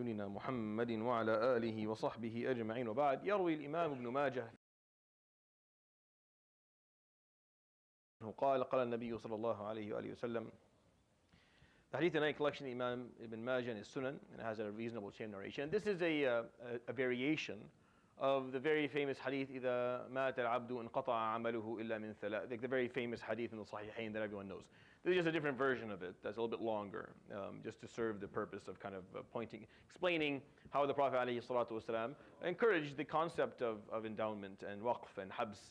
سيدنا محمد وعلى آله وصحبه أجمعين وبعد. يروي الإمام ابن ماجه قال النبي صلى الله عليه وآله وسلم. The hadith in a collection, Imam Ibn Majah in his Sunan, and it has a reasonable chain narration. This is a variation of the very famous hadith, إِذَا مَاتَ الْعَبْدُ انْقَطَعَ عَمَلُهُ إِلَّا مِنْ ثَلَاثٍ, like the very famous hadith in the Sahihain that everyone knows. This is just a different version of it that's a little bit longer, just to serve the purpose of kind of explaining how the Prophet ﷺ encouraged the concept of endowment and waqf and habs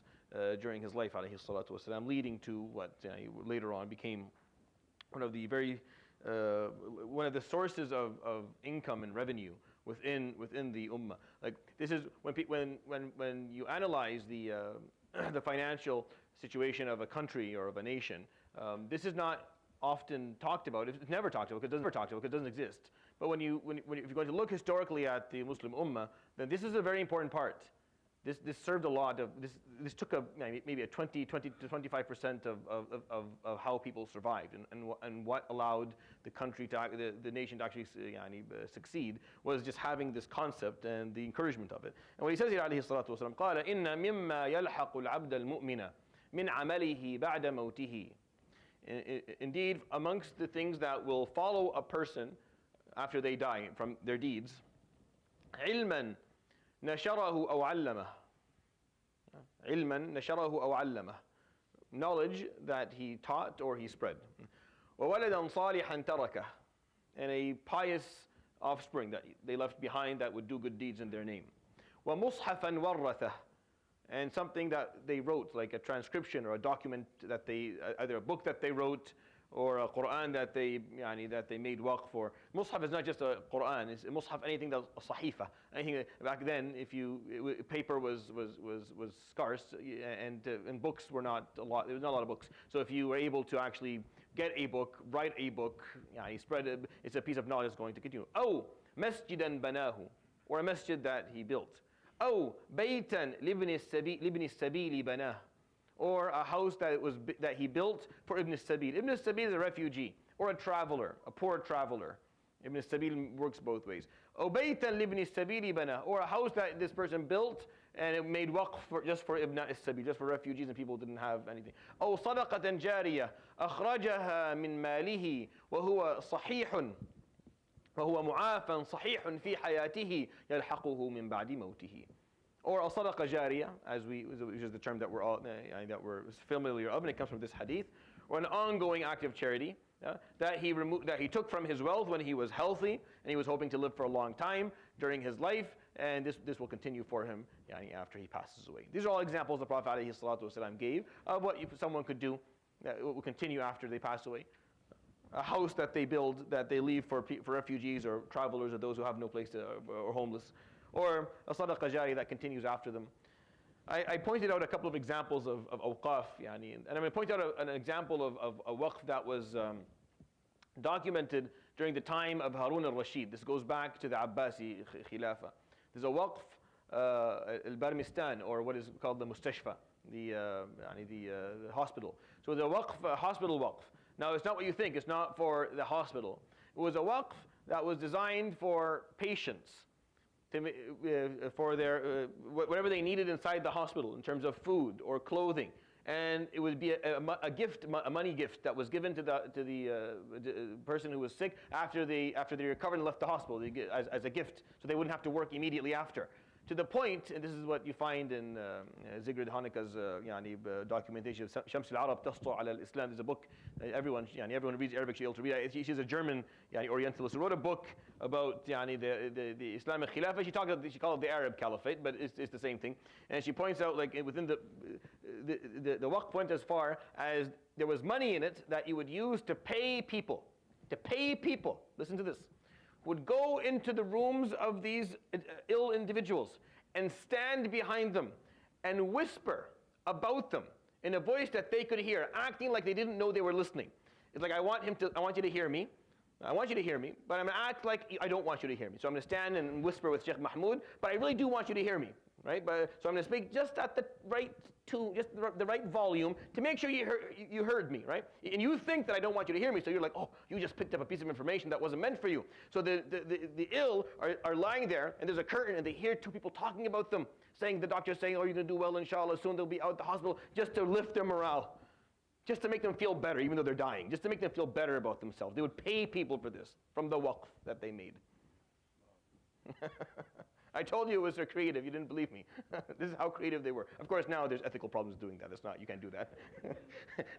during his life ﷺ, leading to what later on became one of the sources of income and revenue within the ummah. Like this is when you analyze the financial situation of a country or of a nation, this is not often talked about. It's never talked about because it doesn't exist. But if you're going to look historically at the Muslim ummah, then this is a very important part. This served a lot of this took maybe a 20 to 25% of how people survived, and what allowed the country to the nation to actually succeed was just having this concept and the encouragement of it. And what he says here, عليه الصلاة والسلام, قال إن مما يلحق العبد المؤمن من عمله بعد موته. Indeed, amongst the things that will follow a person after they die from their deeds, علما نشره أو علمه. علما نشره أو علمه. Knowledge that he taught or he spread. وولدا صالحا تركه. And a pious offspring that they left behind that would do good deeds in their name. ومصحفا ورثه. And something that they wrote, like a transcription or a document that they, either a book that they wrote or a Quran that they made waqf for. Mus'haf is not just a Quran. It's Mus'haf, anything that's a sahifa. Anything that, back then, paper was scarce and books were not a lot. There was not a lot of books. So if you were able to actually get a book, write a book, spread it, it's a piece of knowledge that's going to continue. Oh, masjidan banahu, or a masjid that he built. Oh, baytan لابن السبيل بناه, or a house that he built for Ibn al-Sabil. Ibn al-Sabil is a refugee or a traveler, a poor traveler. Ibn al-Sabil works both ways. O baytan libni al-Sabil bana, or a house that this person built and it made waqf just for Ibn al-Sabil, just for refugees and people who didn't have anything. O صدقة جارية أخرجها من ماله وهو صحيح وهو معافى صحيح في حياته يلحقه من بعد موته. Or a صدقة جارية, which is the term that we're familiar of, and it comes from this hadith, or an ongoing act of charity that he took from his wealth when he was healthy and he was hoping to live for a long time during his life, and this will continue for him after he passes away. These are all examples the Prophet ﷺ gave of what someone could do that will continue after they pass away. A house that they build, that they leave for refugees or travelers or those who have no place to, or homeless. Or a sadaqah jari that continues after them. I pointed out a couple of examples of awqaf, and I'm going to point out an example of a waqf that was documented during the time of Harun al-Rashid. This goes back to the Abbasi Khilafah. There's a waqf, al-Barmistan, or what is called the mustashfa, the hospital. So the waqf, hospital waqf. Now it's not what you think, it's not for the hospital. It was a waqf that was designed for patients, for their whatever they needed inside the hospital in terms of food or clothing, and it would be a gift, a money gift that was given to the person who was sick after they recovered and left the hospital as a gift, so they wouldn't have to work immediately after. To the point, and this is what you find in Zigrid Hanika's documentation of Shams al-Arab Tasṭu' ala al-Islam. There's a book, everyone who reads Arabic should be able to read it. She's a German Orientalist who wrote a book about the Islamic Khilafah. She called it the Arab Caliphate, but it's the same thing. And she points out, like, within the waqf went as far as there was money in it that you would use to pay people. Listen to this. Would go into the rooms of these ill individuals and stand behind them and whisper about them in a voice that they could hear, acting like they didn't know they were listening. It's like, I want you to hear me. I want you to hear me, but I'm going to act like I don't want you to hear me. So I'm going to stand and whisper with Sheikh Mahmoud, but I really do want you to hear me. right? So I'm going to speak just at the right tune, just the right volume to make sure you heard me, right? And you think that I don't want you to hear me, so you're like, oh, you just picked up a piece of information that wasn't meant for you. So the ill are lying there, and there's a curtain, and they hear two people talking about them, saying, the doctor's saying, oh, you're going to do well, inshallah, soon they'll be out of the hospital, just to lift their morale, just to make them feel better, even though they're dying, just to make them feel better about themselves. They would pay people for this from the waqf that they made. I told you it was their creative. You didn't believe me. This is how creative they were. Of course, now there's ethical problems doing that. That's not. You can't do that.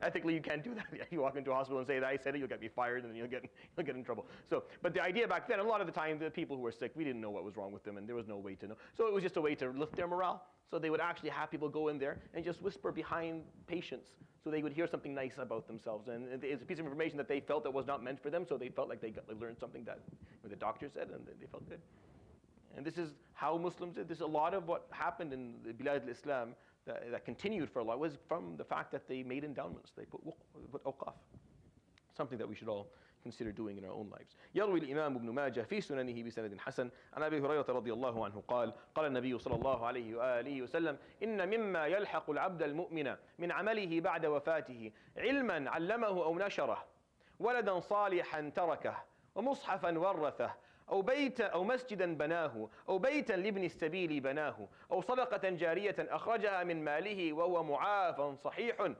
Ethically, you can't do that. You walk into a hospital and say that I said it, you'll get me fired, and then you'll get in trouble. So, but the idea back then, a lot of the time, the people who were sick, we didn't know what was wrong with them, and there was no way to know. So it was just a way to lift their morale. So they would actually have people go in there and just whisper behind patients, so they would hear something nice about themselves. And it's a piece of information that they felt that was not meant for them, so they felt like they learned something that the doctor said, and they felt good. And this is how Muslims did. This is a lot of what happened in the Bilad al-Islam that continued for a lot was from the fact that they made endowments. They put awqaf. Something that we should all consider doing in our own lives. يروي الإمام ابن ماجه في سننه بسند حسن عن أبي هريرة رضي الله عنه قال قال النبي صلى الله عليه وآله وسلم إن مما يلحق العبد المؤمن من عمله بعد وفاته علما علمه أو نشره ولدا صالحا تركه ومصحفا ورثه أو بيتا أو مسجدا بناه أو بيتا لابن السبيل بناه أو صدقة جارية أخرجها من ماله وهو معافى صحيح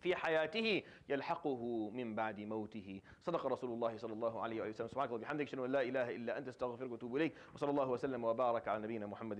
في حياته يلحقه من بعد موته. صدق رسول الله صلى الله عليه وسلم. سبحانك اللهم وبحمدك أشهد أن لا إله إلا أنت أستغفرك وأتوب إليك. وصلى الله وسلم وبارك على نبينا محمد